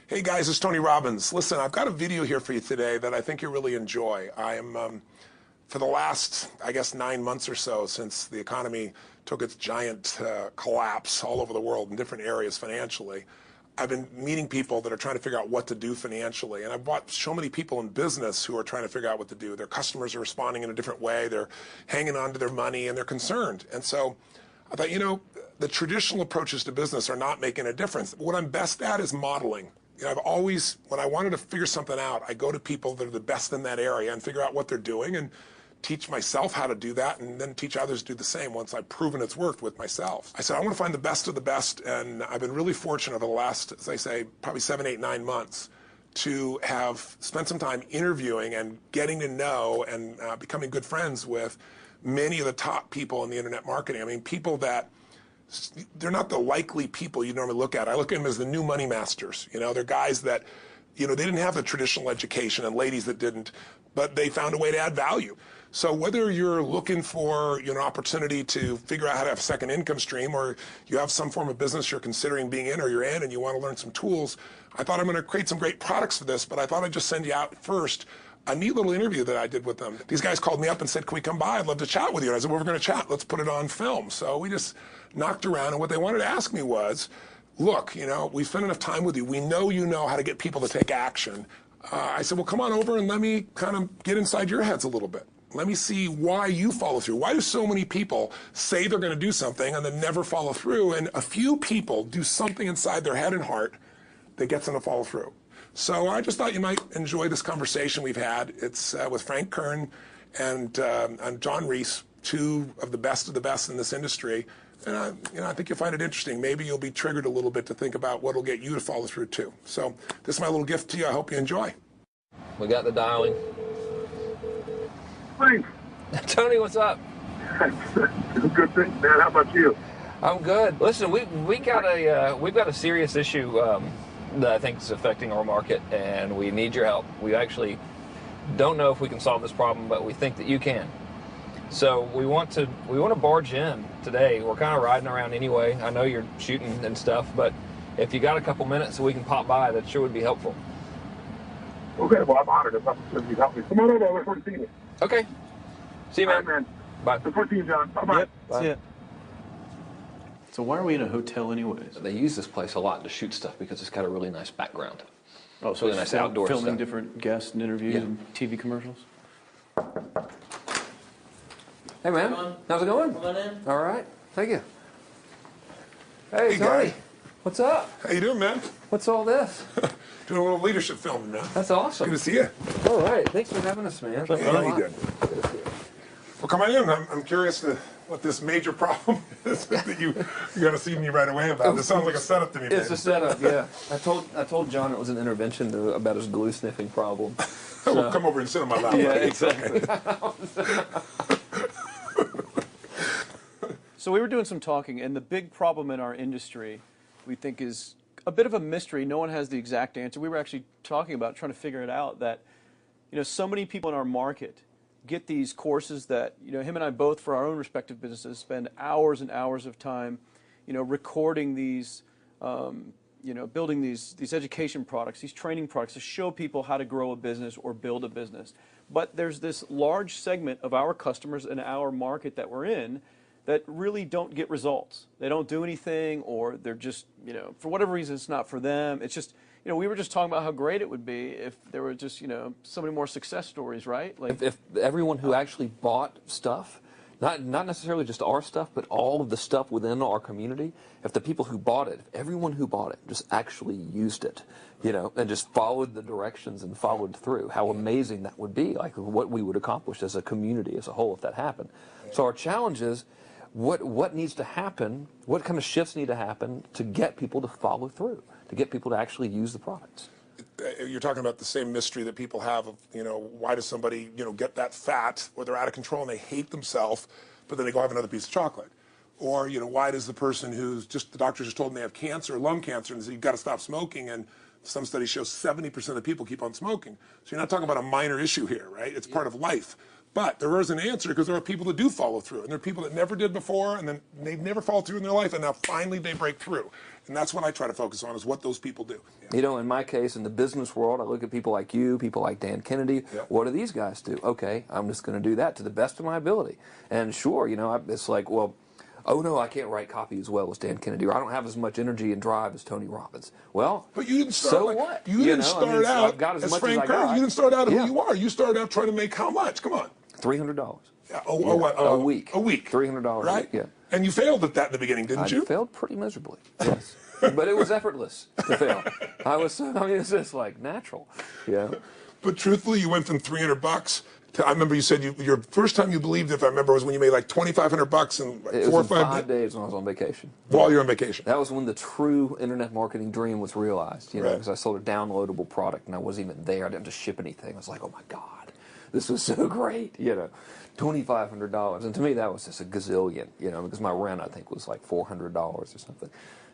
Hey guys, it's Tony Robbins. Listen, I've got a video here for you today that I think you'll really enjoy. I am, for the last, I guess, 9 months or so since the economy took its giant collapse all over the world in different areas financially, I've been meeting people that are trying to figure out what to do financially. And I've watched so many people in business who are trying to figure out what to do. Their customers are responding in a different way. They're hanging on to their money and they're concerned. And so I thought, you know, the traditional approaches to business are not making a difference. What I'm best at is modeling. You know, I've always, when I wanted to figure something out, I go to people that are the best in that area and figure out what they're doing and teach myself how to do that and then teach others to do the same once I've proven it's worked with myself. I said, I want to find the best of the best, and I've been really fortunate over the last, as I say, probably 7, 8, 9 months to have spent some time interviewing and getting to know and becoming good friends with many of the top people in the internet marketing. I mean, people that they're not the likely people you normally look at. I look at them as the new money masters. You know, they're guys that, you know, they didn't have the traditional education and ladies that didn't, but they found a way to add value. So whether you're looking for, you know, opportunity to figure out how to have a second income stream, or you have some form of business you're considering being in or you're in and you want to learn some tools, I thought I'm going to create some great products for this, but I thought I'd just send you out first a neat little interview that I did with them. These guys called me up and said, can we come by? I'd love to chat with you. And I said, well, we're going to chat. Let's put it on film. So we just knocked around, and what they wanted to ask me was, look, you know, we've spent enough time with you. We know you know how to get people to take action. I said, well, come on over and let me kind of get inside your heads a little bit. Let me see why you follow through. Why do so many people say they're going to do something and then never follow through? And a few people do something inside their head and heart that gets them to follow through. So I just thought you might enjoy this conversation we've had. It's with Frank Kern and John Reese, two of the best in this industry. And you know, I think you'll find it interesting. Maybe you'll be triggered a little bit to think about what will get you to follow through too. So this is my little gift to you. I hope you enjoy. We got the dialing. Frank. Tony, what's up? Good thing, man. How about you? I'm good. Listen, we've got a serious issue that I think is affecting our market, and we need your help. We actually don't know if we can solve this problem, but we think that you can. So we want to barge in today. We're kind of riding around anyway. I know you're shooting and stuff, but if you got a couple minutes so we can pop by, that sure would be helpful. Okay, well, I'm honored. If I'm sure you help me. Come on over. I look forward to seeing you. Okay. See you, man. All right, man. Bye. Look forward to seeing you, John. Bye-bye. Yep, Bye. see ya. So why are we in a hotel anyways? They use this place a lot to shoot stuff because it's got a really nice background. Oh, so really it's nice outdoor filming stuff. different guests and interviews Yeah. and TV commercials? Hey, man. How's it going? Come on in. All right. Thank you. Hey, Hey, Tony. guy. What's up? How you doing, man? What's all this? Doing a little leadership filming, man. That's awesome. Good to see you. All right. Thanks for having us, man. Yeah, you did. Well, come on in. I'm curious to what this major problem is that you got to see me right away about. This sounds like a setup to me, man. It's a setup, yeah. I told John it was an intervention about his glue sniffing problem. Well, come over and sit on my lap. Yeah, buddy. exactly. So we were doing some talking, and the big problem in our industry, we think, is a bit of a mystery. No one has the exact answer. We were actually talking about trying to figure it out, that, you know, so many people in our market get these courses that, you know, him and I both, for our own respective businesses, spend hours and hours of time, you know, recording these, you know, building these education products, these training products to show people how to grow a business or build a business. But there's this large segment of our customers in our market that we're in that really don't get results. They don't do anything, or they're just, you know, for whatever reason, it's not for them. It's just, you know, we were just talking about how great it would be if there were just, you know, so many more success stories, right? Like, If everyone who actually bought stuff, not necessarily just our stuff, but all of the stuff within our community, if the people who bought it, if everyone who bought it just actually used it, you know, and just followed the directions and followed through, how amazing that would be, like what we would accomplish as a community as a whole if that happened. So our challenge is, what needs to happen, what kind of shifts need to happen to get people to follow through, to get people to actually use the products? You're talking about the same mystery that people have of, you know, why does somebody, you know, get that fat or they're out of control and they hate themselves, but then they go have another piece of chocolate? Or, you know, why does the person who's just, the doctors just told them they have cancer, lung cancer, and they say, you've got to stop smoking, and some studies show 70% of the people keep on smoking. So you're not talking about a minor issue here, right? It's part of life. But there is an answer because there are people that do follow through, and there are people that never did before, and then they've never followed through in their life, and now finally they break through. And that's what I try to focus on, is what those people do. You know, in my case, in the business world, I look at people like you, people like Dan Kennedy. Yeah. What do these guys do? Okay, I'm just going to do that to the best of my ability. And sure, you know, it's like, well, oh no, I can't write copy as well as Dan Kennedy, or I don't have as much energy and drive as Tony Robbins. Well, but you didn't start. So like, what? You didn't start so out I've got as much Frank as I Kerr. got. You didn't start out who Yeah. you are. You started out trying to make how much? Come on. $300. Yeah, A week. A week. $300 right? a week, yeah. And you failed at that in the beginning, didn't you? I failed pretty miserably, yes. But it was effortless to fail. I mean, it's just like natural, yeah. But truthfully, you went from $300 to, I remember you said your first time you believed, if I remember, was when you made like $2,500 in like It 4 or was in 5 5 days when I was on vacation. While you're on vacation. That was when the true internet marketing dream was realized, you know, Right. because I sold a downloadable product and I wasn't even there. I didn't have to ship anything. I was like, oh my God, this was so great, you know, $2,500. And to me, that was just a gazillion, you know, because my rent, I think, was like $400 or something.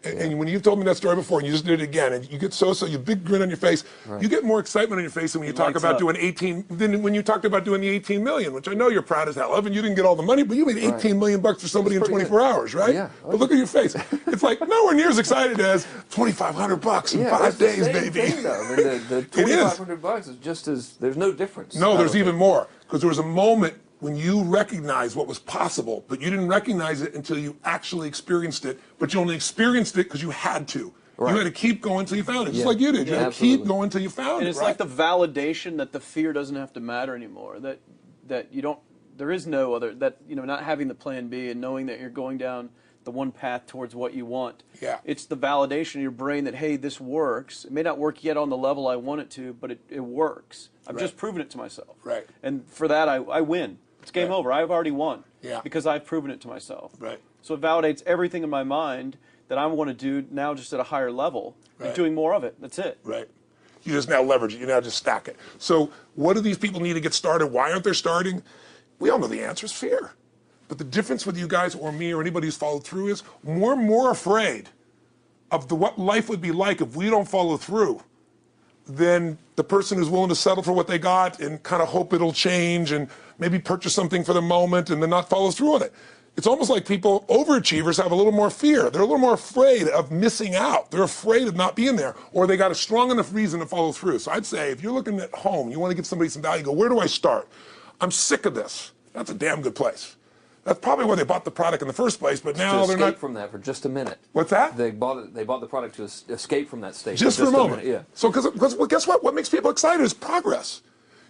And when you've told me that story before, and you just did it again, and you get you big grin on your face. Right. You get more excitement on your face than when you talk about doing 18. Than when you talked about doing the 18 million, which I know you're proud as hell of, and you didn't get all the money, but you made 18 million bucks for somebody in That's pretty 24 good. hours, right? Yeah. But look at your face. It's like nowhere near as excited as $2,500 in 5 days, it's the same baby. thing, though. I mean, the It is. $2,500 is just as, there's no difference. No, I there's don't even think. more, because there was a moment when you recognized what was possible, but you didn't recognize it until you actually experienced it, but you only experienced it because you had to. Right. You had to keep going until you found it, just Yeah. like you did. You Yeah, had to keep absolutely. going until you found And it, it's right? like the validation that the fear doesn't have to matter anymore. That you don't. There is no other. That, you know, not having the plan B and knowing that you're going down the one path towards what you want. Yeah. It's the validation in your brain that, hey, this works. It may not work yet on the level I want it to, but it works. I've just proven it to myself. Right. And for that, I win. It's game Right. over. I've already won. Yeah. Because I've proven it to myself. Right. So it validates everything in my mind that I want to do now, just at a higher level, Right. and doing more of it. That's it. Right. You just now leverage it. You now just stack it. So what do these people need to get started? Why aren't they starting? We all know the answer is fear. But the difference with you guys or me or anybody who's followed through is we're more afraid of what life would be like if we don't follow through than the person who's willing to settle for what they got and kind of hope it'll change and maybe purchase something for the moment and then not follow through on it. It's almost like people, overachievers, have a little more fear. They're a little more afraid of missing out. They're afraid of not being there, or they got a strong enough reason to follow through. So I'd say if you're looking at home, you want to give somebody some value, go, where do I start? I'm sick of this. That's a damn good place. That's probably why they bought the product in the first place, but now To they're escape not. from that for just a minute. What's that? They bought the product to escape from that state. Just for a moment. minute, yeah. So, because well, guess what? What makes people excited is progress.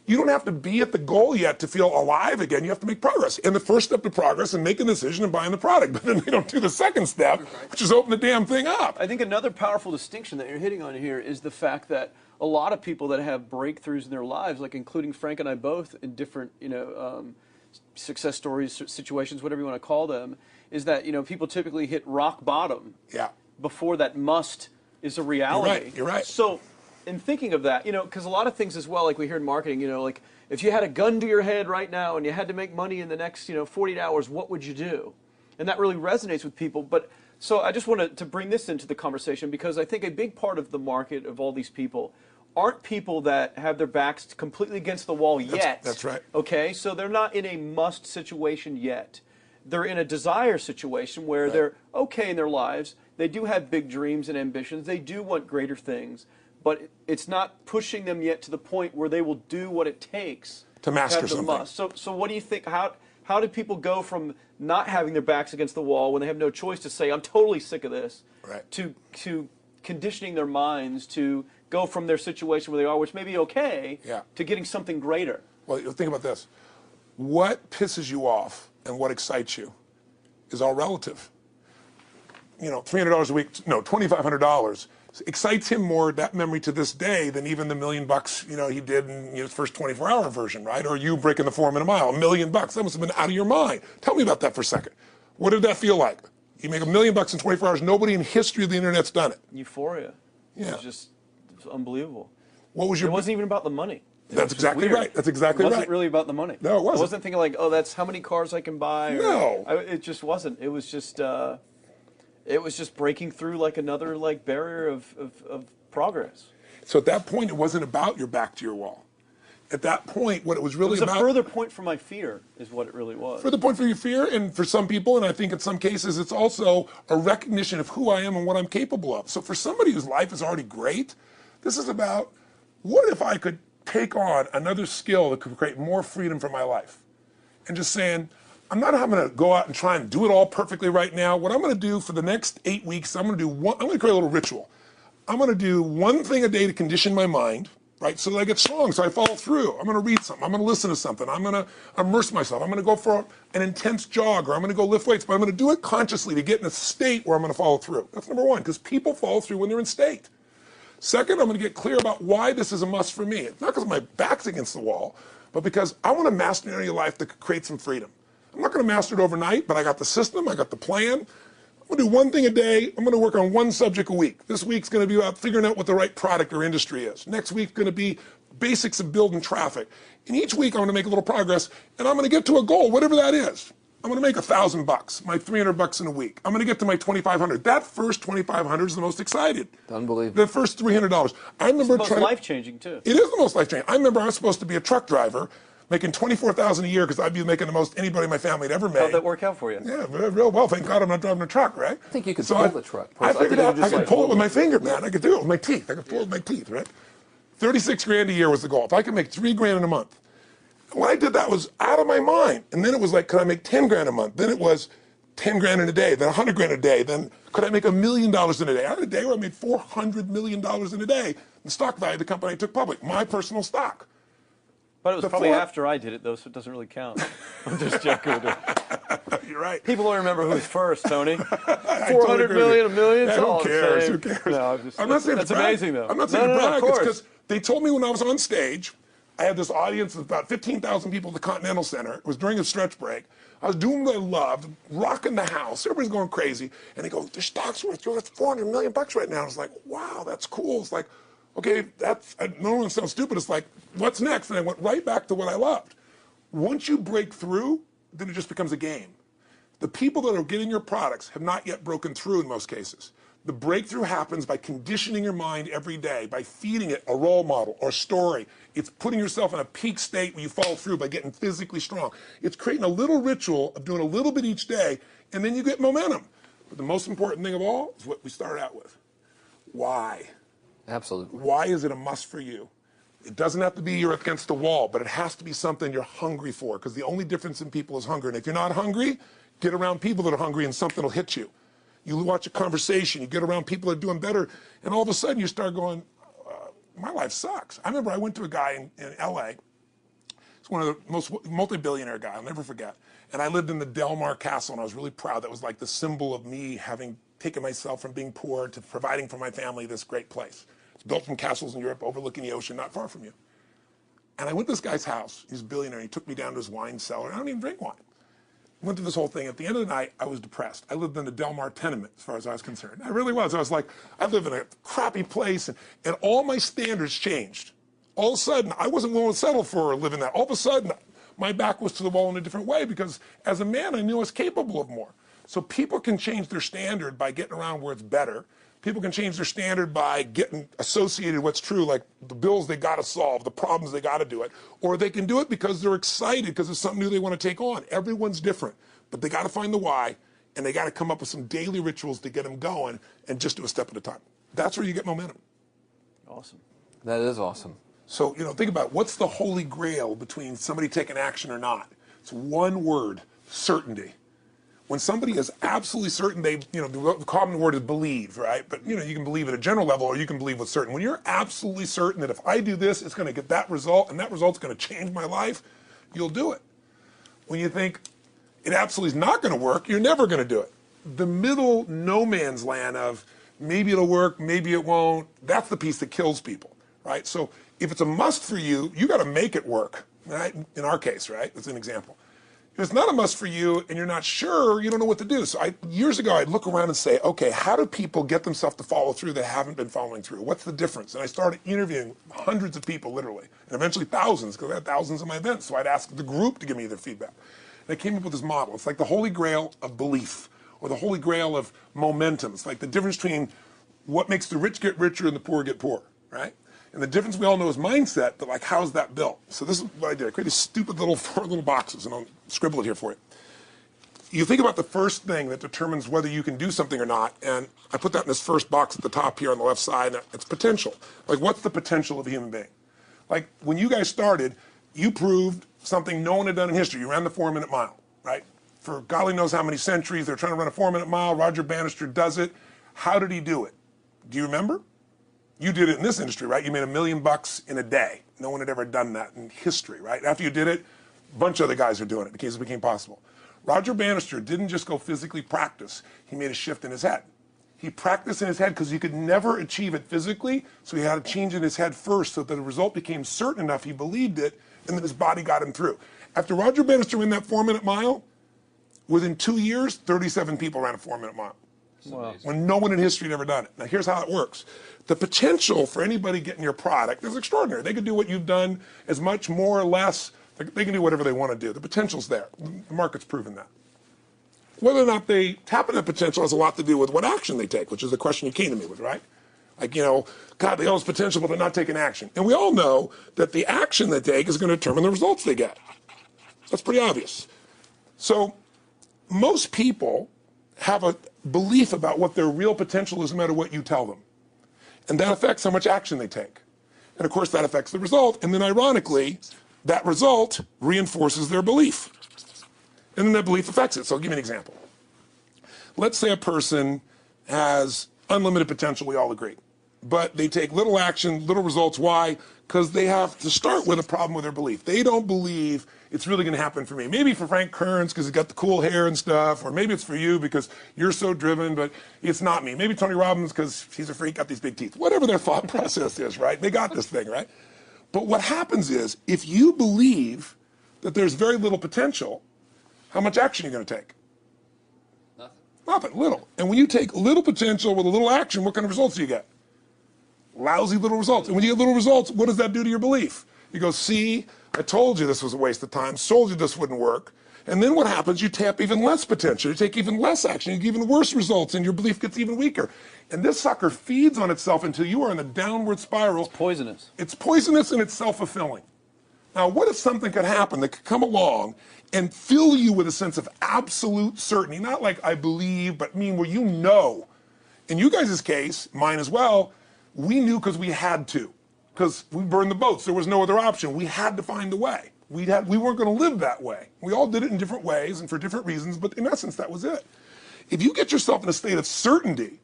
You don't have to be at the goal yet to feel alive again. You have to make progress. And the first step to progress is making a decision and buying the product. But then they don't do the second step, which is open the damn thing up. I think another powerful distinction that you're hitting on here is the fact that a lot of people that have breakthroughs in their lives, like including Frank and I both in different, success stories, situations, whatever you want to call them, is that, people typically hit rock bottom Yeah. before that must is a reality. You're right. So in thinking of that, because a lot of things as well, like we hear in marketing, like if you had a gun to your head right now and you had to make money in the next, 48 hours, what would you do? And that really resonates with people. But so I just wanted to bring this into the conversation because I think a big part of the market of all these people aren't people that have their backs completely against the wall yet. That's right. Okay, so they're not in a must situation yet. They're in a desire situation where they're okay in their lives. They do have big dreams and ambitions. They do want greater things. But it's not pushing them yet to the point where they will do what it takes To master have the something. must. So what do you think? How do people go from not having their backs against the wall when they have no choice to say, I'm totally sick of this, Right. to conditioning their minds to go from their situation where they are, which may be okay, to getting something greater? Well, think about this. What pisses you off and what excites you is all relative. $300 a week, no, $2,500 excites him more, that memory to this day, than even the $1 million he did in his first 24-hour version, right? Or you breaking the 4 minute mile, $1 million. That must have been out of your mind. Tell me about that for a second. What did that feel like? You make $1 million in 24 hours. Nobody in history of the internet's done it. Euphoria. Yeah. It was unbelievable. What was your? It wasn't even about the money. That's exactly right. That's exactly right. It right. wasn't really about the money. No, it wasn't. I wasn't thinking like, oh, that's how many cars I can buy. No. It just wasn't. It was just breaking through like another barrier of progress. So at that point, it wasn't about your back to your wall. at that point, what it was really It was about. a further point for my fear, is what it really was. Further point for your fear, and for some people, and I think in some cases, it's also a recognition of who I am and what I'm capable of. So for somebody whose life is already great, this is about, what if I could take on another skill that could create more freedom for my life? And just saying, I'm not going to go out and try and do it all perfectly right now. What I'm going to do for the next 8 weeks, I'm going to create a little ritual. I'm going to do one thing a day to condition my mind, right, so that I get strong, so I follow through. I'm going to read something. I'm going to listen to something. I'm going to immerse myself. I'm going to go for an intense jog, or I'm going to go lift weights, but I'm going to do it consciously to get in a state where I'm going to follow through. That's number one, because people follow through when they're in state. Second, I'm going to get clear about why this is a must for me. It's not because my back's against the wall, but because I want to master an area of life that could create some freedom. I'm not going to master it overnight, but I got the system, I got the plan. I'm going to do one thing a day. I'm going to work on one subject a week. This week's going to be about figuring out what the right product or industry is. Next week's going to be basics of building traffic. And each week I'm going to make a little progress, and I'm going to get to a goal, whatever that is. I'm going to make $1,000, my $300 in a week. I'm going to get to my $2,500. That first $2,500 is the most excited. Unbelievable. The first $300. I remember It's the most life-changing, too. It is the most life-changing. I remember I was supposed to be a truck driver, making $24,000 a year, because I'd be making the most anybody in my family had ever made. How'd that work out for you? Yeah, real well. Thank God I'm not driving a truck, right? I think you could pull the truck. I figured out I could pull it with my finger, Yeah. man. I could do it with my teeth. I could pull it with my teeth, right? 36 grand a year was the goal. If I could make 3 grand in a month. When I did that, was out of my mind. And then it was like, could I make 10 grand a month? Then it was 10 grand in a day, then 100 grand a day. Then could I make $1 million in a day? I had a day where I made $400 million in a day. The stock value of the company I took public, my personal stock. But it was probably after I did it, though, so it doesn't really count. I'm just joking with you. You're right. People don't remember who was first, Tony. 400 totally million, a million, yeah, it's all who cares? the same. Who cares? No, I'm not saying that's to brag. amazing, though. I'm not saying to brag. Of It's course. because they told me when I was on stage, I had this audience of about 15,000 people at the Continental Center. It was during a stretch break. I was doing what I loved, rocking the house. Everybody's going crazy. And they go, the stock's worth $400 million right now. I was like, wow, that's cool. It's like, okay, that's, I don't want to sound stupid. It's like, what's next? And I went right back to what I loved. Once you break through, then it just becomes a game. The people that are getting your products have not yet broken through in most cases. The breakthrough happens by conditioning your mind every day, by feeding it a role model or story. It's putting yourself in a peak state where you follow through by getting physically strong. It's creating a little ritual of doing a little bit each day, and then you get momentum. But the most important thing of all is what we started out with. Why? Absolutely. Why is it a must for you? It doesn't have to be you're against the wall, but it has to be something you're hungry for, because the only difference in people is hunger. And if you're not hungry, get around people that are hungry and something will hit you. You watch a conversation, you get around people that are doing better, and all of a sudden you start going, my life sucks. I remember I went to a guy in LA. He's one of the most multi-billionaire guy, I'll never forget. And I lived in the Del Mar Castle, and I was really proud. That was like the symbol of me having taken myself from being poor to providing for my family this great place. It's built from castles in Europe overlooking the ocean, not far from you. And I went to this guy's house. He's a billionaire. He took me down to his wine cellar. I don't even drink wine. Went through this whole thing. At the end of the night, I was depressed. I lived in the Del Mar tenement, as far as I was concerned. I really was. I was like, I live in a crappy place, and all my standards changed. All of a sudden, I wasn't willing to settle for living that. All of a sudden, my back was to the wall in a different way, because as a man, I knew I was capable of more. So people can change their standard by getting around where it's better. People can change their standard by getting associated with what's true, like the bills they got to solve, the problems they got to do it. Or they can do it because they're excited, because it's something new they want to take on. Everyone's different, but they got to find the why, and they got to come up with some daily rituals to get them going, and just do a step at a time. That's where you get momentum. Awesome. That is awesome. So, think about what's the holy grail between somebody taking action or not. It's one word: certainty. When somebody is absolutely certain, the common word is believe, right? But, you can believe at a general level, or you can believe with certain. When you're absolutely certain that if I do this, it's going to get that result, and that result's going to change my life, you'll do it. When you think it absolutely is not going to work, you're never going to do it. The middle no man's land of maybe it'll work, maybe it won't, that's the piece that kills people, right? So if it's a must for you, you got to make it work, right? In our case, right? That's an example. If it's not a must for you and you're not sure, you don't know what to do. So years ago, I'd look around and say, okay, how do people get themselves to follow through that haven't been following through? What's the difference? And I started interviewing hundreds of people, literally, and eventually thousands, because I had thousands of my events. So I'd ask the group to give me their feedback. And I came up with this model. It's like the holy grail of belief, or the holy grail of momentum. It's like the difference between what makes the rich get richer and the poor get poor, right? And the difference we all know is mindset, but like, how's that built? So this is what I did. I created stupid little 4 little boxes, and I'll scribble it here for you. You think about the first thing that determines whether you can do something or not, and I put that in this first box at the top here on the left side, and it's potential. Like, what's the potential of a human being? Like, when you guys started, you proved something no one had done in history. You ran the 4-minute mile, right? For golly knows how many centuries, they're trying to run a 4-minute mile. Roger Bannister does it. How did he do it? Do you remember? You did it in this industry, right? You made $1 million in a day. No one had ever done that in history, right? After you did it, a bunch of other guys are doing it because it became possible. Roger Bannister didn't just go physically practice. He made a shift in his head. He practiced in his head because he could never achieve it physically, so he had to change in his head first so that the result became certain enough he believed it, and then his body got him through. After Roger Bannister ran that 4-minute mile, within 2 years, 37 people ran a 4-minute mile. Wow. When no one in history had ever done it. Now here's how it works. The potential for anybody getting your product is extraordinary. They could do what you've done as much, more or less. They can do whatever they want to do. The potential's there. The market's proven that. Whether or not they tap into that potential has a lot to do with what action they take, which is the question you came to me with, right? Like, you know, God, they all have potential, but they're not taking action. And we all know that the action they take is going to determine the results they get. That's pretty obvious. So most people have a belief about what their real potential is no matter what you tell them. And that affects how much action they take. And of course that affects the result. And then ironically, that result reinforces their belief. And then that belief affects it. So I'll give you an example. Let's say a person has unlimited potential, we all agree. But they take little action, little results. Why? Because they have to start with a problem with their belief. They don't believe it's really going to happen for me. Maybe for Frank Kearns because he's got the cool hair and stuff, or maybe it's for you because you're so driven, but it's not me. Maybe Tony Robbins because he's a freak, got these big teeth. Whatever their thought process is, right? They got this thing, right? But what happens is, if you believe that there's very little potential, how much action are you going to take? Nothing, little. And when you take little potential with a little action, what kind of results do you get? Lousy little results. And when you get little results, what does that do to your belief? You go, see, I told you this was a waste of time, told you this wouldn't work. And then what happens? You tap even less potential. You take even less action. You get even worse results, and your belief gets even weaker. And this sucker feeds on itself until you are in the downward spiral. It's poisonous. It's poisonous and it's self-fulfilling. Now, what if something could happen that could come along and fill you with a sense of absolute certainty? Not like I believe, but mean where you know. In you guys' case, mine as well, we knew because we had to. Because we burned the boats. There was no other option. We had to find a way. We weren't going to live that way. We all did it in different ways and for different reasons, but in essence, that was it. If you get yourself in a state of certainty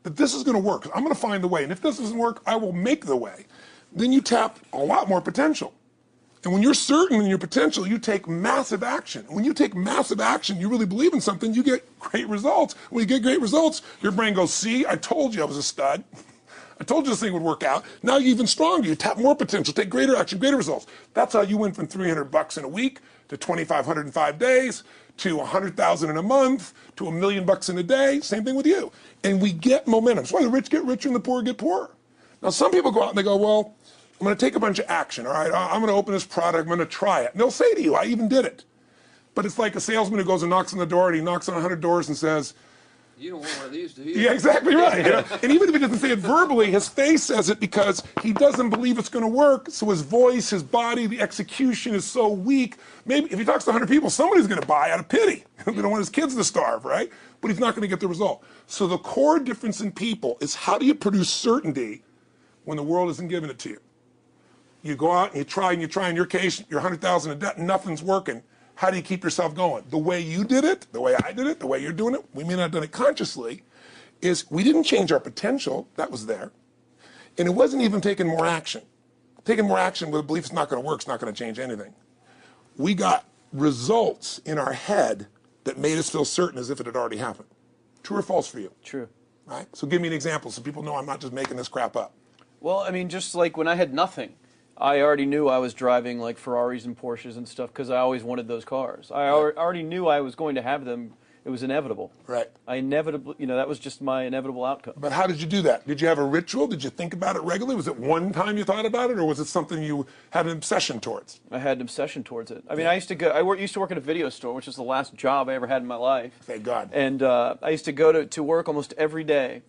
that this is going to work, I'm going to find the way, and if this doesn't work, I will make the way, then you tap a lot more potential. And when you're certain in your potential, you take massive action. When you take massive action, you really believe in something, you get great results. When you get great results, your brain goes, see, I told you I was a stud. I told you this thing would work out. Now you're even stronger. You tap more potential, take greater action, greater results. That's how you went from $300 in a week to $2,500 in 5 days to $100,000 in a month to $1 million in a day. Same thing with you. And we get momentum. That's why the rich get richer and the poor get poorer. Now some people go out and they go, well, I'm going to take a bunch of action. All right, I'm going to open this product. I'm going to try it. And they'll say to you, I even did it. But it's like a salesman who goes and knocks on the door, and he knocks on 100 doors and says, you don't want one of these, do you? yeah, exactly right. You know? And even if he doesn't say it verbally, his face says it because he doesn't believe it's going to work. So his voice, his body, the execution is so weak. Maybe if he talks to 100 people, somebody's going to buy out of pity. They don't want his kids to starve, right? But he's not going to get the result. So the core difference in people is how do you produce certainty when the world isn't giving it to you? You go out and you try. In your case, you're 100,000 in debt, and nothing's working. How do you keep yourself going? The way you did it, the way I did it, the way you're doing it, we may not have done it consciously, is we didn't change our potential. That was there. And it wasn't even taking more action. Taking more action with a belief it's not going to work, it's not going to change anything. We got results in our head that made us feel certain as if it had already happened. True or false for you? True. Right? So give me an example so people know I'm not just making this crap up. Well, I mean, just like when I had nothing, I already knew I was driving like Ferraris and Porsches and stuff because I always wanted those cars. I already knew I was going to have them. It was inevitable. Right. I inevitably, that was just my inevitable outcome. But how did you do that? Did you have a ritual? Did you think about it regularly? Was it one time you thought about it, or was it something you had an obsession towards? I had an obsession towards it. I mean, I used to work at a video store, which is the last job I ever had in my life. Thank God. And I used to go to work almost every day.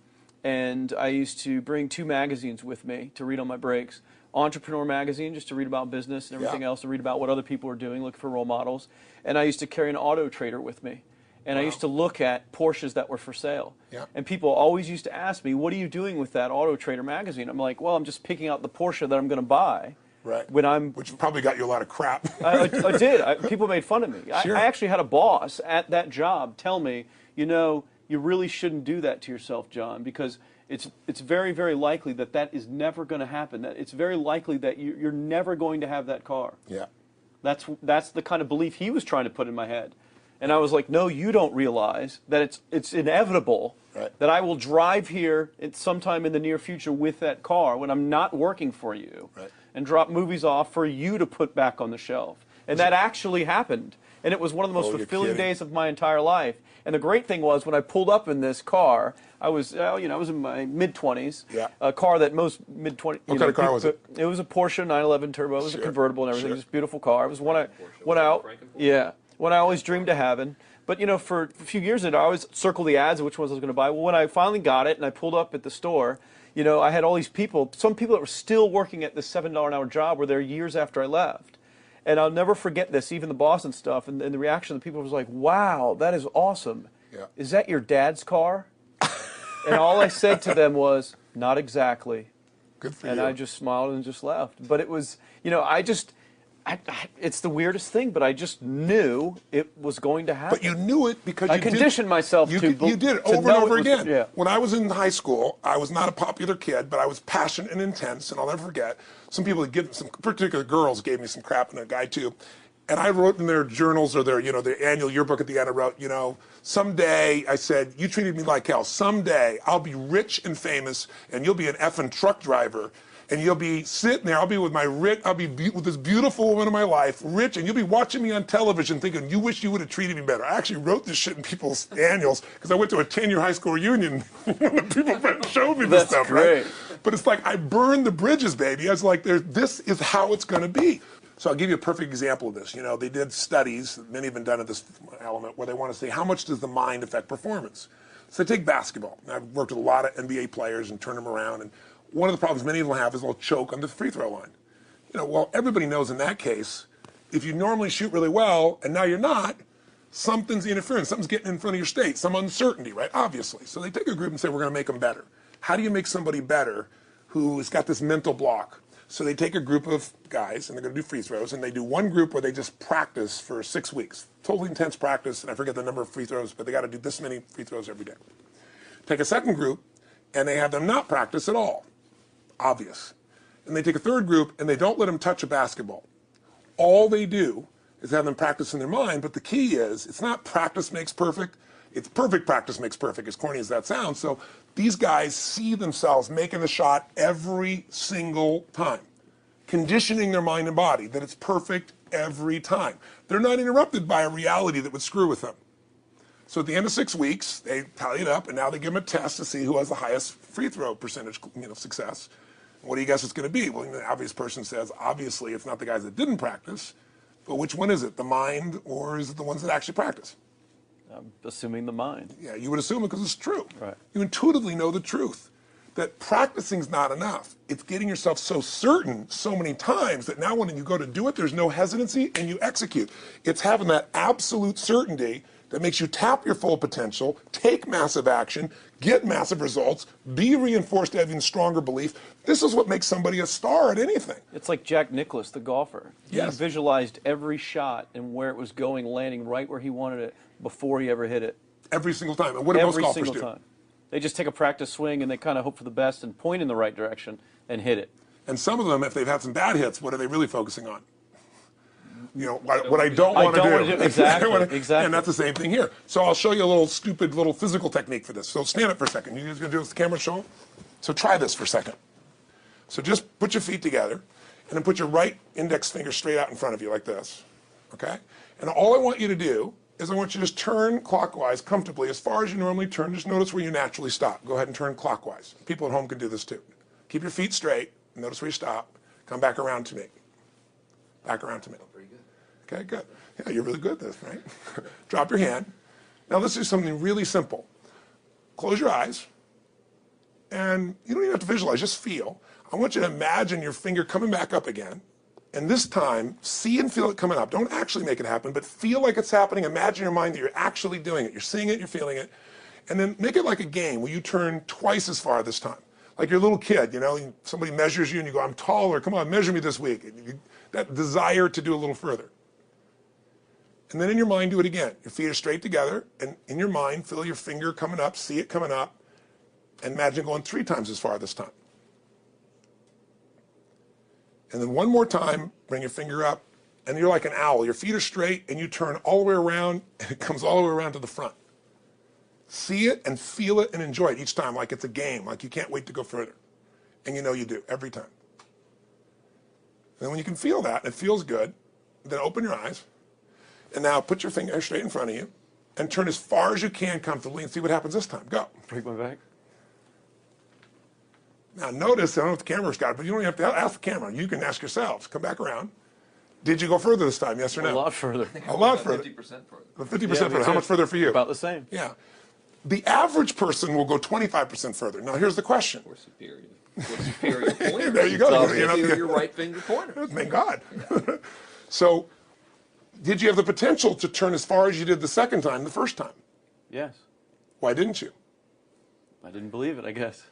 and I used to bring 2 magazines with me to read on my breaks. Entrepreneur magazine, just to read about business and everything else, to read about what other people are doing, look for role models. And I used to carry an Auto Trader with me. And I used to look at Porsches that were for sale. Yeah. And people always used to ask me, what are you doing with that Auto Trader magazine? I'm like, well, I'm just picking out the Porsche that I'm going to buy. Right. Which probably got you a lot of crap. I did. People made fun of me. Sure. I actually had a boss at that job tell me, you really shouldn't do that to yourself, John, because it's very, very likely that is never going to happen. That it's very likely that you're never going to have that car. Yeah. That's the kind of belief he was trying to put in my head. And I was like, no, you don't realize that it's inevitable that I will drive here sometime in the near future with that car when I'm not working for you and drop movies off for you to put back on the shelf. And that actually happened. And it was one of the most fulfilling days of my entire life. And the great thing was, when I pulled up in this car, I was in my mid-20s. Yeah. A car that most mid-20s. What kind of car was it? It was a Porsche 911 Turbo. It was a convertible and everything. It was a beautiful car. It was one I always dreamed of having. But for a few years, I always circled the ads of which ones I was going to buy. Well, when I finally got it and I pulled up at the store, I had all these people. Some people that were still working at this $7 an hour job were there years after I left. And I'll never forget this, even the boss and stuff, and the reaction of the people was like, wow, that is awesome. Yeah. Is that your dad's car? And all I said to them was, not exactly. Good for and you. I just smiled and just left. But it was, it's the weirdest thing, but I just knew it was going to happen. But you knew it because I conditioned myself to you did it to over and know over it was- again. yeah. When I was in high school, I was not a popular kid, but I was passionate and intense, and I'll never forget. Some people, some particular girls gave me some crap, and a guy too. And I wrote in their journals or their annual yearbook at the end, I wrote, someday, I said, you treated me like hell. Someday I'll be rich and famous, and you'll be an effing truck driver. And you'll be sitting there, I'll be with with this beautiful woman of my life, rich, and you'll be watching me on television thinking, you wish you would have treated me better. I actually wrote this shit in people's annuals because I went to a 10-year high school reunion when people showed me this stuff, great. right? But it's like, I burned the bridges, baby. I was like, this is how it's going to be. So I'll give you a perfect example of this. They did studies, many have been done at this element, where they want to say, how much does the mind affect performance? So take basketball. I've worked with a lot of NBA players and turned them around, and one of the problems many of them have is they'll choke on the free throw line. Well, everybody knows in that case, if you normally shoot really well and now you're not, something's interfering, something's getting in front of your state, some uncertainty, right? Obviously. So they take a group and say, we're going to make them better. How do you make somebody better who's got this mental block? So they take a group of guys and they're going to do free throws, and they do one group where they just practice for 6 weeks. Totally intense practice, and I forget the number of free throws, but they got to do this many free throws every day. Take a second group, and they have them not practice at all. Obvious. And they take a third group and they don't let them touch a basketball. All they do is have them practice in their mind, but the key is it's not practice makes perfect, it's perfect practice makes perfect, as corny as that sounds. So these guys see themselves making the shot every single time, conditioning their mind and body that it's perfect every time. They're not interrupted by a reality that would screw with them. So at the end of 6 weeks, they tally it up, and now they give them a test to see who has the highest free throw percentage, success. What do you guess it's going to be? Well, the obvious person says, obviously, it's not the guys that didn't practice, but which one is it, the mind, or is it the ones that actually practice? I'm assuming the mind. Yeah, you would assume it because it's true. Right. You intuitively know the truth, that practicing's not enough. It's getting yourself so certain so many times that now when you go to do it, there's no hesitancy, and you execute. It's having that absolute certainty that makes you tap your full potential, take massive action, get massive results, be reinforced having stronger belief. This is what makes somebody a star at anything. It's like Jack Nicklaus, the golfer. Yes. He visualized every shot and where it was going, landing right where he wanted it before he ever hit it. Every single time. And what do most Every golfers single do? time. They just take a practice swing and they kind of hope for the best and point in the right direction and hit it. And some of them, if they've had some bad hits, what are they really focusing on? What I don't want to do. Exactly, exactly. And that's the same thing here. So I'll show you a little stupid little physical technique for this. So stand up for a second. You guys going to do this? The camera show 'em? So try this for a second. So just put your feet together, and then put your right index finger straight out in front of you like this, okay? And all I want you to do is I want you to just turn clockwise comfortably as far as you normally turn. Just notice where you naturally stop. Go ahead and turn clockwise. People at home can do this too. Keep your feet straight. Notice where you stop. Come back around to me. Back around to me. Okay, good. Yeah, you're really good at this, right? Drop your hand. Now let's do something really simple. Close your eyes And you don't even have to visualize, just feel. I want you to imagine your finger coming back up again. And this time, see and feel it coming up. Don't actually make it happen, but feel like it's happening. Imagine in your mind that you're actually doing it. You're seeing it, you're feeling it. And then make it like a game where you turn twice as far this time. Like you're a little kid, you know, somebody measures you and you go, I'm taller, come on, measure me this week. And that desire to do a little further. And then in your mind, do it again. Your feet are straight together, and in your mind, feel your finger coming up, see it coming up, and imagine going 3 times as far this time. And then one more time, bring your finger up, and you're like an owl. Your feet are straight, and you turn all the way around, and it comes all the way around to the front. See it and feel it and enjoy it each time like it's a game, like you can't wait to go further. And you know you do, every time. And then when you can feel that, and it feels good, then open your eyes, and now put your finger straight in front of you, and turn as far as you can comfortably and see what happens this time. Go. Break my back. Now notice, I don't know if the camera's got it, but you don't even have to ask the camera. You can ask yourselves. Come back around. Did you go further this time, yes or no? A lot further. A lot further. 50% further. 50% further. How much further for you? About the same. Yeah. The average person will go 25% further. Now here's the question. Or superior. Or superior pointer. There you go. It's obviously your right finger pointer. Thank God. So, did you have the potential to turn as far as you did the second time, the first time? Yes. Why didn't you? I didn't believe it, I guess.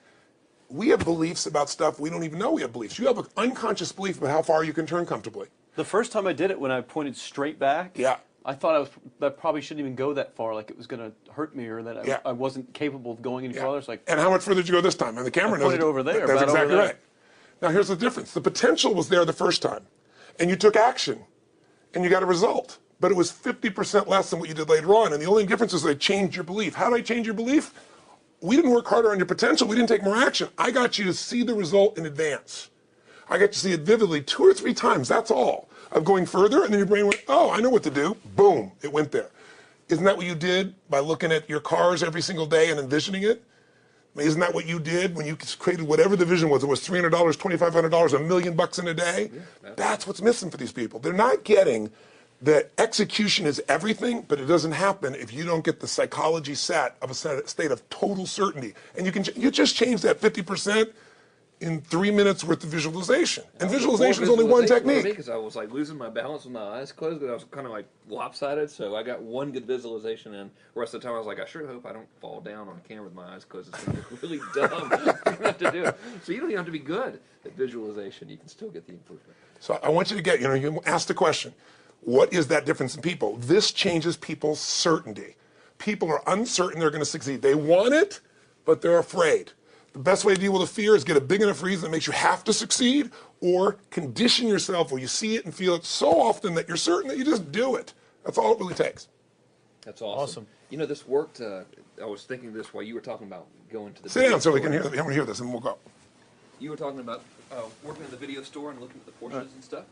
We have beliefs about stuff we don't even know we have beliefs. You have an unconscious belief about how far you can turn comfortably. The first time I did it, when I pointed straight back, Yeah. I thought that probably shouldn't even go that far, like it was going to hurt me, or that I wasn't capable of going any farther. It's like, and how much further did you go this time? And the camera knows pointed over there, That's about exactly over there. right. Now here's the difference. The potential was there the first time, and you took action, and you got a result. But it was 50% less than what you did later on, and the only difference is they changed your belief. How did I change your belief? We didn't work harder on your potential. We didn't take more action. I got you to see the result in advance. I got you to see it vividly 2 or 3 times. That's all. Of going further, and then your brain went, oh, I know what to do. Boom, it went there. Isn't that what you did by looking at your cars every single day and envisioning it? I mean, isn't that what you did when you created whatever the vision was? It was $300, $2,500, $1 million in a day? Yeah, that's what's missing for these people. They're not getting that execution is everything, but it doesn't happen if you don't get the psychology set of a state of total certainty. And you just change that 50% in 3 minutes worth of visualization. And visualization is only one technique. Because I was like losing my balance with my eyes closed, because I was kind of like lopsided. So I got one good visualization in. The rest of the time I was like, I sure hope I don't fall down on camera with my eyes closed. It's going to look really dumb. You don't have to do it. So you don't even have to be good at visualization. You can still get the improvement. So I want you to get, you ask the question, what is that difference in people? This changes people's certainty. People are uncertain they're going to succeed. They want it, but they're afraid. The best way to deal with a fear is get a big enough reason that makes you have to succeed, or condition yourself where you see it and feel it so often that you're certain that you just do it. That's all it really takes. That's awesome. You know, this worked. I was thinking this while you were talking about going to the Sit down so we can hear. I'm going to hear this and we'll go. You were talking about working in the video store and looking at the Porsches and stuff.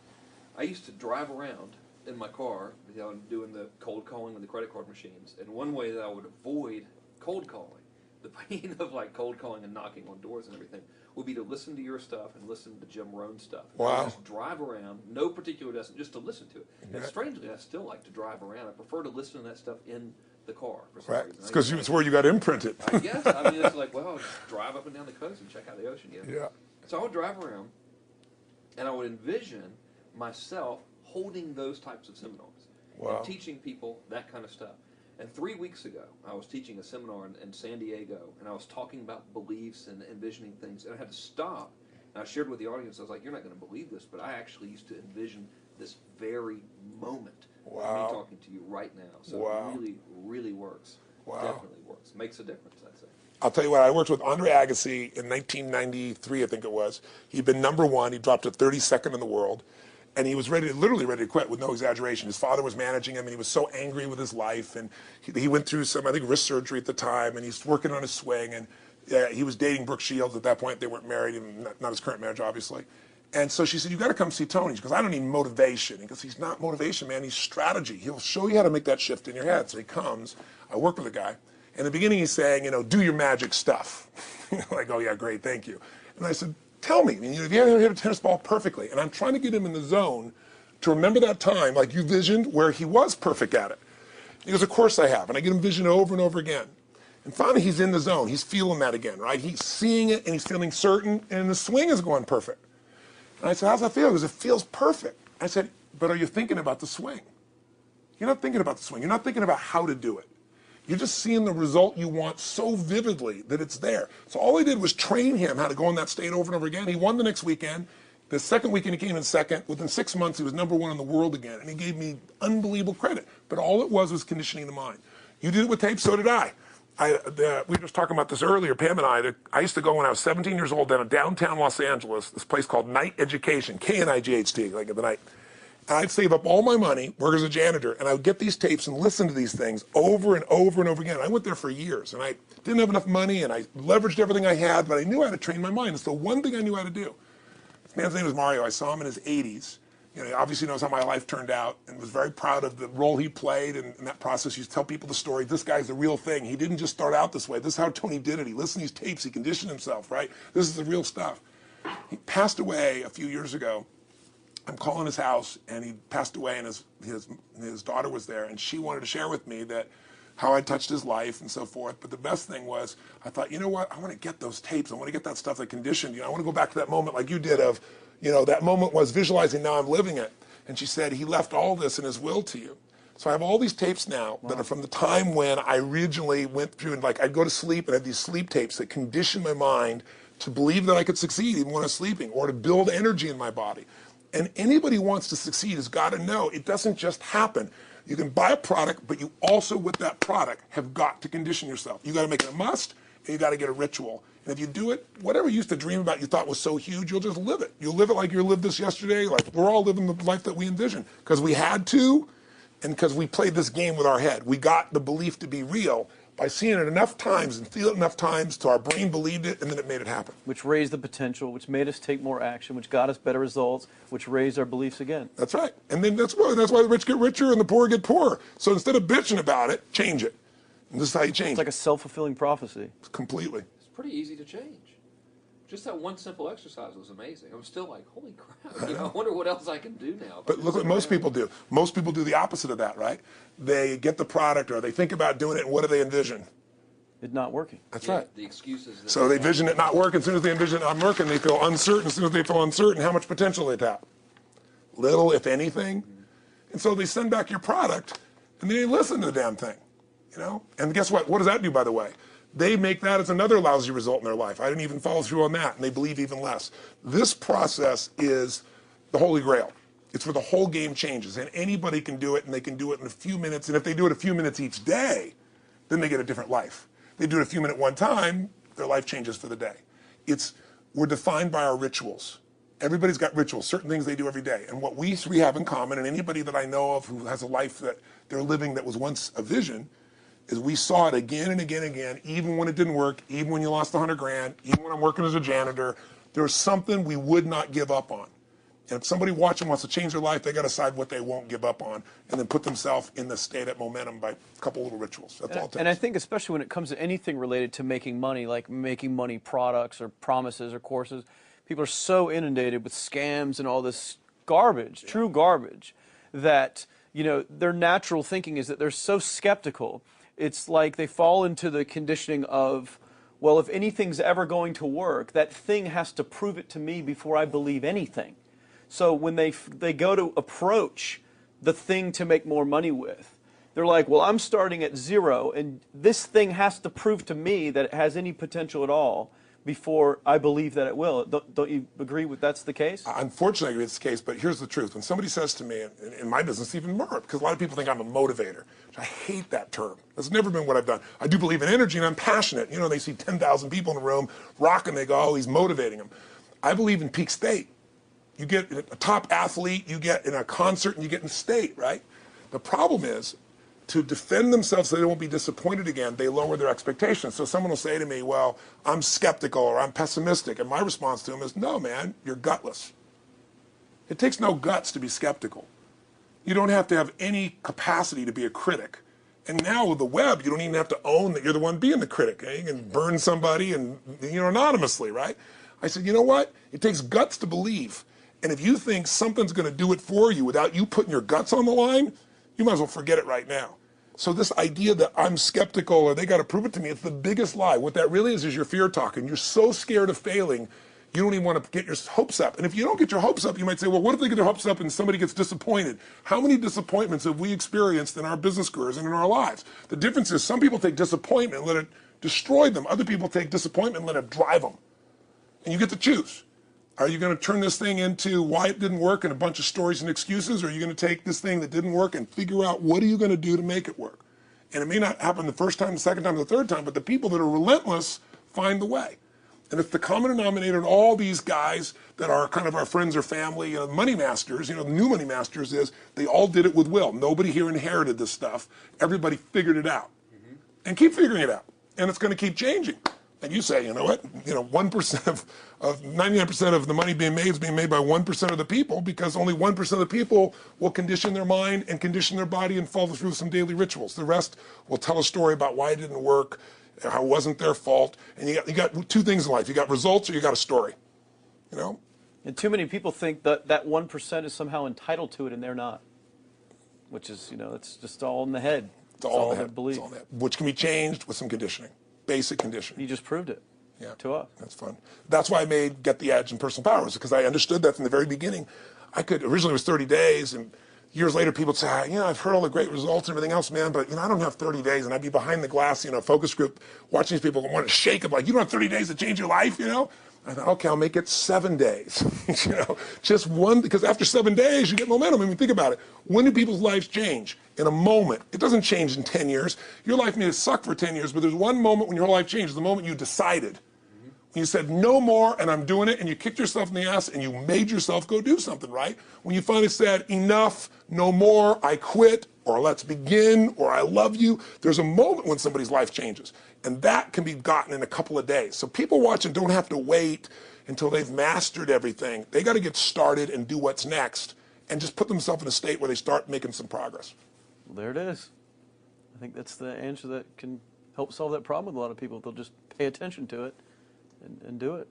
I used to drive around in my car, doing the cold calling with the credit card machines. And one way that I would avoid cold calling, the pain of like cold calling and knocking on doors and everything, would be to listen to your stuff and listen to Jim Rohn's stuff. And wow. Just drive around, no particular destination, just to listen to it. And strangely, I still like to drive around. I prefer to listen to that stuff in the car for some reason. It's because it's where you got imprinted. I guess. I mean, it's like, well, I'll just drive up and down the coast and check out the ocean. Yeah. So I would drive around, and I would envision myself holding those types of seminars and teaching people that kind of stuff. And 3 weeks ago, I was teaching a seminar in San Diego, and I was talking about beliefs and envisioning things, and I had to stop. And I shared with the audience, I was like, you're not going to believe this, but I actually used to envision this very moment of me talking to you right now. So it really, really works. Definitely works. Makes a difference, I'd say. I'll tell you what, I worked with Andre Agassi in 1993, I think it was. He'd been #1. He dropped to 32nd in the world. And he was literally ready to quit with no exaggeration. His father was managing him, and he was so angry with his life. And he went through some, I think, wrist surgery at the time, and he's working on his swing. And he was dating Brooke Shields at that point. They weren't married, and not his current marriage, obviously. And so she said, you got to come see Tony. She goes, I don't need motivation. He goes, he's not motivation, man. He's strategy. He'll show you how to make that shift in your head. So he comes. I work with the guy. In the beginning, he's saying, do your magic stuff. Like, oh, yeah, great, thank you. And I said, tell me, if you ever hit a tennis ball perfectly, and I'm trying to get him in the zone to remember that time, like you visioned, where he was perfect at it. He goes, of course I have. And I get him vision over and over again. And finally, he's in the zone. He's feeling that again, right? He's seeing it, and he's feeling certain, and the swing is going perfect. And I said, how's that feel? He goes, it feels perfect. I said, but are you thinking about the swing? You're not thinking about the swing. You're not thinking about how to do it. You're just seeing the result you want so vividly that it's there. So all I did was train him how to go in that state over and over again. He won the next weekend. The second weekend he came in second. Within 6 months, he was #1 in the world again. And he gave me unbelievable credit. But all it was conditioning the mind. You did it with tape, so did I. We were just talking about this earlier, Pam and I used to go when I was 17 years old down in downtown Los Angeles, this place called Night Education, K-N-I-G-H-T, like in the night. And I'd save up all my money, work as a janitor, and I would get these tapes and listen to these things over and over and over again. I went there for years, and I didn't have enough money, and I leveraged everything I had, but I knew how to train my mind. It's the one thing I knew how to do. This man's name was Mario. I saw him in his 80s. You know, he obviously knows how my life turned out and was very proud of the role he played in that process. He used to tell people the story. This guy's the real thing. He didn't just start out this way. This is how Tony did it. He listened to these tapes. He conditioned himself, right? This is the real stuff. He passed away a few years ago. I'm calling his house, and he passed away, and his daughter was there, and she wanted to share with me that how I touched his life and so forth. But the best thing was, I thought, you know what? I want to get those tapes. I want to get that stuff that conditioned. You know, I want to go back to that moment like you did of, you know, that moment was visualizing, now I'm living it. And she said, he left all this in his will to you. So I have all these tapes now that are from the time when I originally went through, and like I'd go to sleep and I had these sleep tapes that conditioned my mind to believe that I could succeed even when I was sleeping, or to build energy in my body. And anybody who wants to succeed has got to know it doesn't just happen. You can buy a product, but you also, with that product, have got to condition yourself. You got to make it a must, and you got to get a ritual. And if you do it, whatever you used to dream about you thought was so huge, you'll just live it. You'll live it like you lived this yesterday, like we're all living the life that we envision. Because we had to, and because we played this game with our head. We got the belief to be real by seeing it enough times and feel it enough times till our brain believed it, and then it made it happen. Which raised the potential, which made us take more action, which got us better results, which raised our beliefs again. That's right. And then that's why the rich get richer and the poor get poorer. So instead of bitching about it, change it. And this is how you change it. It's like a self-fulfilling prophecy. Completely. It's pretty easy to change. Just that one simple exercise was amazing. I'm still like, holy crap, you know, I wonder what else I can do now. But look what most people do. Most people do the opposite of that, right? They get the product or they think about doing it, and what do they envision? It's not working. That's right. The excuses. So they vision it not working. As soon as they envision it not working, they feel uncertain. As soon as they feel uncertain, how much potential they tap? Little, if anything. And so they send back your product, and they listen to the damn thing, you know? And guess what? What does that do, by the way? They make that as another lousy result in their life. I didn't even follow through on that, and they believe even less. This process is the Holy Grail. It's where the whole game changes, and anybody can do it, and they can do it in a few minutes. And if they do it a few minutes each day, then they get a different life. They do it a few minutes one time, their life changes for the day. We're defined by our rituals. Everybody's got rituals, certain things they do every day. And what we three have in common, and anybody that I know of who has a life that they're living that was once a vision, is we saw it again and again and again, even when it didn't work, even when you lost 100 grand, even when I'm working as a janitor, there was something we would not give up on. And if somebody watching wants to change their life, they got to decide what they won't give up on, and then put themselves in the state of momentum by a couple little rituals. That's all it takes. And I think especially when it comes to anything related to making money, like making money products or promises or courses, people are so inundated with scams and all this garbage, true garbage, that, you know, their natural thinking is that they're so skeptical. It's like they fall into the conditioning of, well, if anything's ever going to work, that thing has to prove it to me before I believe anything. So when they go to approach the thing to make more money with, they're like, well, I'm starting at zero, and this thing has to prove to me that it has any potential at all before I believe that it will. Don't you agree with that's the case? Unfortunately, I agree it's the case, but here's the truth. When somebody says to me, in my business even more, because a lot of people think I'm a motivator, which I hate that term. That's never been what I've done. I do believe in energy, and I'm passionate. You know, they see 10,000 people in a room rocking, they go, oh, he's motivating them. I believe in peak state. You get a top athlete, you get in a concert, and you get in state, right? The problem is, to defend themselves so they won't be disappointed again, they lower their expectations. So someone will say to me, well, I'm skeptical or I'm pessimistic. And my response to them is, no, man, you're gutless. It takes no guts to be skeptical. You don't have to have any capacity to be a critic. And now with the web, you don't even have to own that you're the one being the critic. You can burn somebody and, you know, anonymously, right? I said, you know what? It takes guts to believe. And if you think something's going to do it for you without you putting your guts on the line, you might as well forget it right now. So this idea that I'm skeptical or they got to prove it to me, it's the biggest lie. What that really is your fear talking. You're so scared of failing, you don't even want to get your hopes up. And if you don't get your hopes up, you might say, well, what if they get their hopes up and somebody gets disappointed? How many disappointments have we experienced in our business careers and in our lives? The difference is some people take disappointment and let it destroy them. Other people take disappointment and let it drive them. And you get to choose. Are you going to turn this thing into why it didn't work and a bunch of stories and excuses? Or are you going to take this thing that didn't work and figure out what are you going to do to make it work? And it may not happen the first time, the second time, the third time, but the people that are relentless find the way. And it's the common denominator in all these guys that are kind of our friends or family, money masters, the new money masters is they all did it with will. Nobody here inherited this stuff. Everybody figured it out. And keep figuring it out. And it's going to keep changing. And you say, you know what, 1% of 99% of the money being made is being made by 1% of the people because only 1% of the people will condition their mind and condition their body and follow through some daily rituals. The rest will tell a story about why it didn't work, how it wasn't their fault. And you got two things in life. You got results or you got a story, And too many people think that that 1% is somehow entitled to it and they're not, which is, it's just all in the head. It's all in the their head. belief. It's all in the head. Which can be changed with some conditioning. Basic conditioning. You just proved it to us. That's fun. That's why I made Get the Edge and Personal Powers, because I understood that from the very beginning. Originally it was 30 days, and years later people would say, I've heard all the great results and everything else, man, but I don't have 30 days, and I'd be behind the glass, focus group, watching these people want to shake them, like, you don't have 30 days to change your life, I thought, okay, I'll make it 7 days. Just one, because after 7 days, you get momentum. I mean, think about it. When do people's lives change? In a moment. It doesn't change in 10 years. Your life may have sucked for 10 years, but there's one moment when your whole life changes, the moment you decided. When you said, no more, and I'm doing it, and you kicked yourself in the ass, and you made yourself go do something, right? When you finally said, enough, no more, I quit, or let's begin, or I love you, there's a moment when somebody's life changes. And that can be gotten in a couple of days. So people watching don't have to wait until they've mastered everything. They got to get started and do what's next, and just put themselves in a state where they start making some progress. Well, there it is. I think that's the answer that can help solve that problem with a lot of people. They'll just pay attention to it and do it.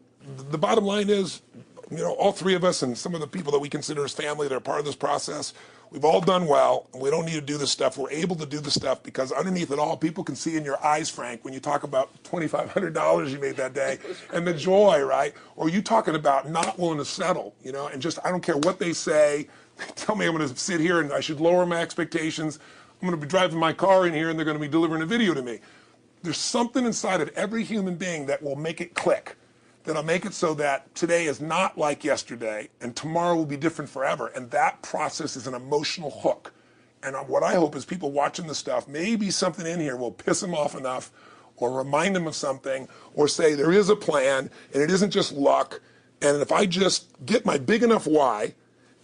The bottom line is, all three of us and some of the people that we consider as family that are part of this process, we've all done well, and we don't need to do this stuff. We're able to do this stuff because underneath it all, people can see in your eyes, Frank, when you talk about $2,500 you made that day and the joy, right? Or you talking about not willing to settle, and just, I don't care what they say. They tell me I'm going to sit here and I should lower my expectations. I'm going to be driving my car in here and they're going to be delivering a video to me. There's something inside of every human being that will make it click, that'll make it so that today is not like yesterday and tomorrow will be different forever. And that process is an emotional hook. And what I hope is people watching this stuff, maybe something in here will piss them off enough or remind them of something or say there is a plan and it isn't just luck. And if I just get my big enough why,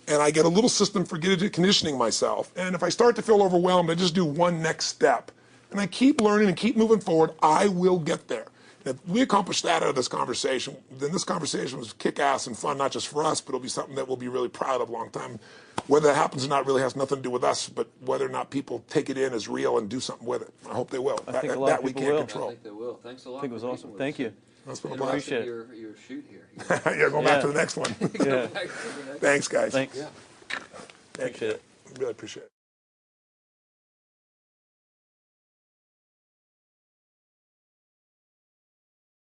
and I get a little system for conditioning myself, and if I start to feel overwhelmed, I just do one next step. And I keep learning and keep moving forward, I will get there. And if we accomplish that out of this conversation, then this conversation was kick-ass and fun, not just for us, but it'll be something that we'll be really proud of a long time. Whether that happens or not really has nothing to do with us, but whether or not people take it in as real and do something with it. I hope they will. I think a lot of people will. I think they will. Thanks a lot. I think it was awesome. Thank you. That's been a I blast. appreciate your shoot here. Yeah, going back to the next one. Yeah. Thanks, guys. Thanks. Yeah. Appreciate it. Really appreciate it.